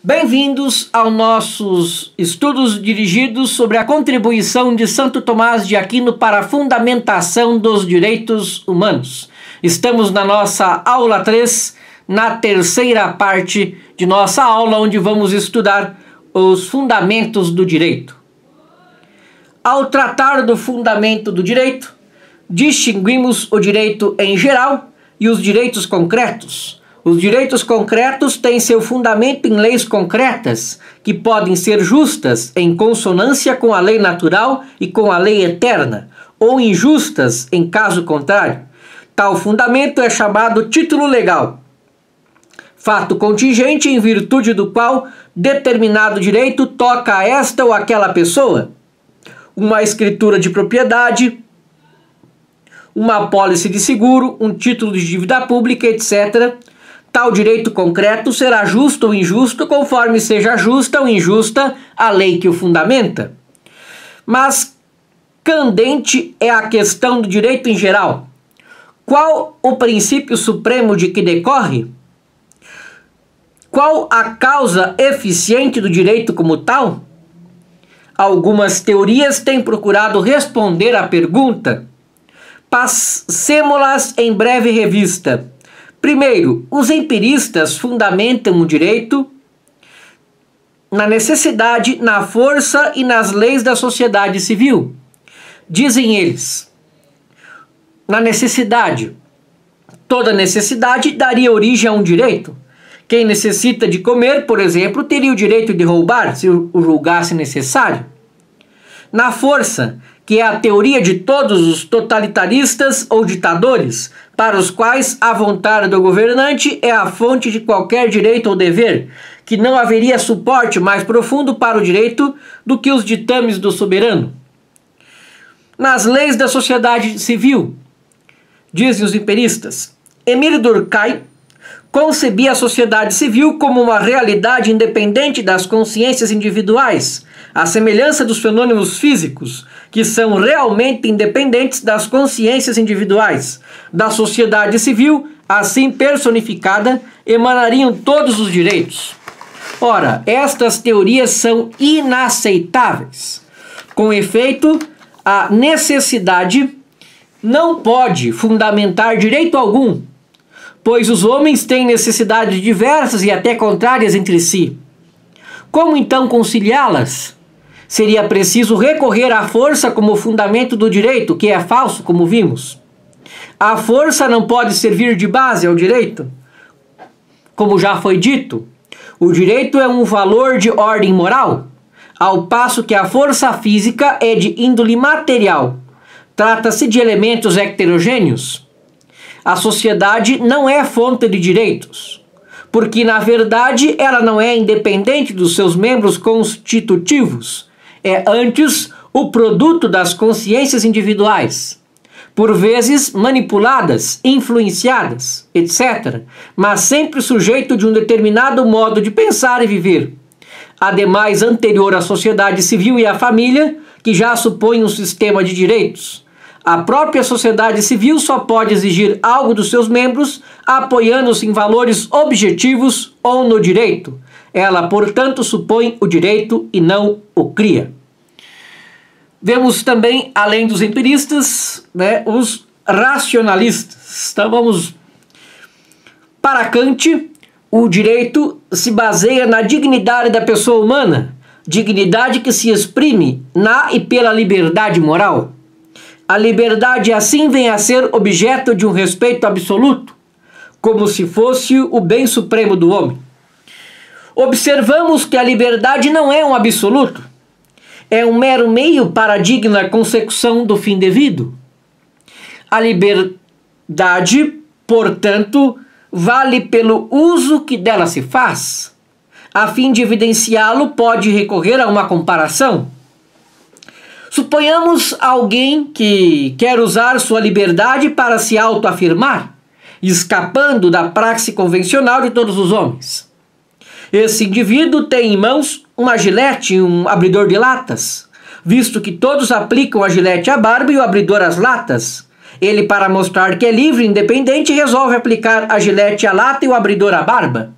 Bem-vindos aos nossos estudos dirigidos sobre a contribuição de Santo Tomás de Aquino para a fundamentação dos direitos humanos. Estamos na nossa aula 3, na terceira parte de nossa aula, onde vamos estudar os fundamentos do direito. Ao tratar do fundamento do direito, distinguimos o direito em geral e os direitos concretos. Os direitos concretos têm seu fundamento em leis concretas, que podem ser justas em consonância com a lei natural e com a lei eterna, ou injustas em caso contrário. Tal fundamento é chamado título legal, fato contingente em virtude do qual determinado direito toca a esta ou aquela pessoa. Uma escritura de propriedade, uma apólice de seguro, um título de dívida pública, etc. Tal direito concreto será justo ou injusto conforme seja justa ou injusta a lei que o fundamenta. Mas candente é a questão do direito em geral. Qual o princípio supremo de que decorre? Qual a causa eficiente do direito como tal? Algumas teorias têm procurado responder à pergunta. Passemo-las em breve revista. Primeiro, os empiristas fundamentam o direito na necessidade, na força e nas leis da sociedade civil. Dizem eles, na necessidade. Toda necessidade daria origem a um direito. Quem necessita de comer, por exemplo, teria o direito de roubar, se o julgasse necessário. Na força, que é a teoria de todos os totalitaristas ou ditadores, para os quais a vontade do governante é a fonte de qualquer direito ou dever, que não haveria suporte mais profundo para o direito do que os ditames do soberano. Nas leis da sociedade civil, dizem os empiristas, Émile Durkheim concebia a sociedade civil como uma realidade independente das consciências individuais, à semelhança dos fenômenos físicos, que são realmente independentes das consciências individuais. Da sociedade civil, assim personificada, emanariam todos os direitos. Ora, estas teorias são inaceitáveis. Com efeito, a necessidade não pode fundamentar direito algum, pois os homens têm necessidades diversas e até contrárias entre si. Como então conciliá-las? Seria preciso recorrer à força como fundamento do direito, que é falso, como vimos. A força não pode servir de base ao direito. Como já foi dito, o direito é um valor de ordem moral, ao passo que a força física é de índole material. Trata-se de elementos heterogêneos. A sociedade não é fonte de direitos, porque na verdade ela não é independente dos seus membros constitutivos, é antes o produto das consciências individuais, por vezes manipuladas, influenciadas, etc., mas sempre sujeito de um determinado modo de pensar e viver, ademais anterior à sociedade civil e à família, que já supõe um sistema de direitos. A própria sociedade civil só pode exigir algo dos seus membros apoiando-se em valores objetivos ou no direito. Ela, portanto, supõe o direito e não o cria. Vemos também, além dos empiristas, os racionalistas. Então vamos para Kant. O direito se baseia na dignidade da pessoa humana, dignidade que se exprime na e pela liberdade moral. A liberdade assim vem a ser objeto de um respeito absoluto, como se fosse o bem supremo do homem. Observamos que a liberdade não é um absoluto, é um mero meio para a digna consecução do fim devido. A liberdade, portanto, vale pelo uso que dela se faz. A fim de evidenciá-lo, pode recorrer a uma comparação. Suponhamos alguém que quer usar sua liberdade para se autoafirmar, escapando da praxe convencional de todos os homens. Esse indivíduo tem em mãos uma gilete e um abridor de latas, visto que todos aplicam a gilete à barba e o abridor às latas. Ele, para mostrar que é livre e independente, resolve aplicar a gilete à lata e o abridor à barba.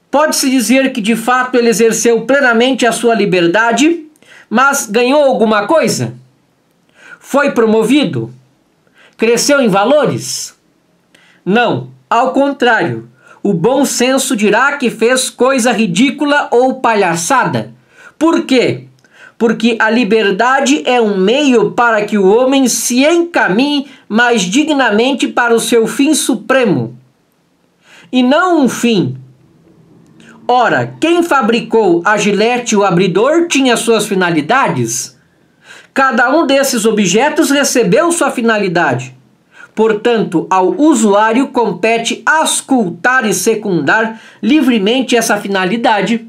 Pode-se dizer que de fato ele exerceu plenamente a sua liberdade, mas ganhou alguma coisa? Foi promovido? Cresceu em valores? Não, ao contrário. O bom senso dirá que fez coisa ridícula ou palhaçada. Por quê? Porque a liberdade é um meio para que o homem se encaminhe mais dignamente para o seu fim supremo, e não um fim. Ora, quem fabricou a gilete e o abridor tinha suas finalidades. Cada um desses objetos recebeu sua finalidade. Portanto, ao usuário compete auscultar e secundar livremente essa finalidade,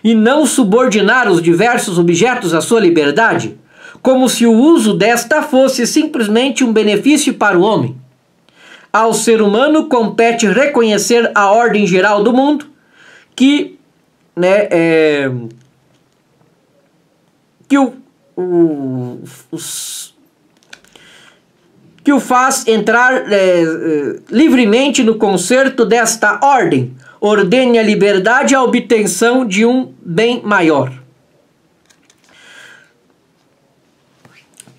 e não subordinar os diversos objetos à sua liberdade, como se o uso desta fosse simplesmente um benefício para o homem. Ao ser humano compete reconhecer a ordem geral do mundo, que o faz entrar livremente no concerto desta ordem. Ordene a liberdade e a obtenção de um bem maior.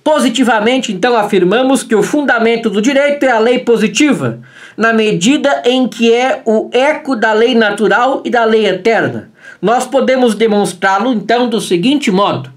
Positivamente, então, afirmamos que o fundamento do direito é a lei positiva, na medida em que é o eco da lei natural e da lei eterna. Nós podemos demonstrá-lo, então, do seguinte modo: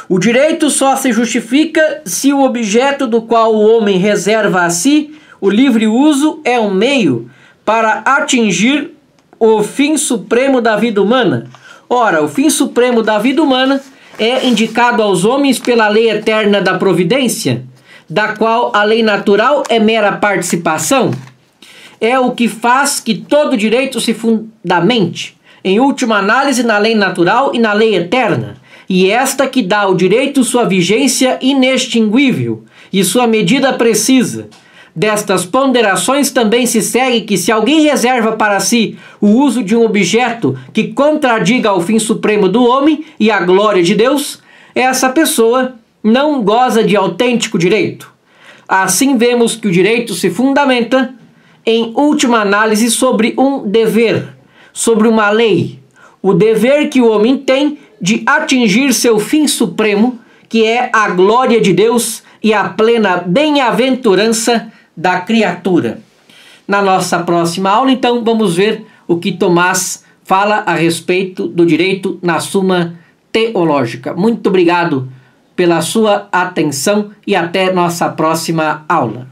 o direito só se justifica se o objeto do qual o homem reserva a si o livre uso é um meio para atingir o fim supremo da vida humana. Ora, o fim supremo da vida humana é indicado aos homens pela lei eterna da providência, da qual a lei natural é mera participação. É o que faz que todo direito se fundamente, em última análise, na lei natural e na lei eterna, e esta que dá ao direito sua vigência inextinguível e sua medida precisa. Destas ponderações também se segue que se alguém reserva para si o uso de um objeto que contradiga ao fim supremo do homem e à glória de Deus, essa pessoa não goza de autêntico direito. Assim vemos que o direito se fundamenta, em última análise, sobre um dever, sobre uma lei, o dever que o homem tem de atingir seu fim supremo, que é a glória de Deus e a plena bem-aventurança da criatura. Na nossa próxima aula, então, vamos ver o que Tomás fala a respeito do direito na Suma Teológica. Muito obrigado pela sua atenção e até nossa próxima aula.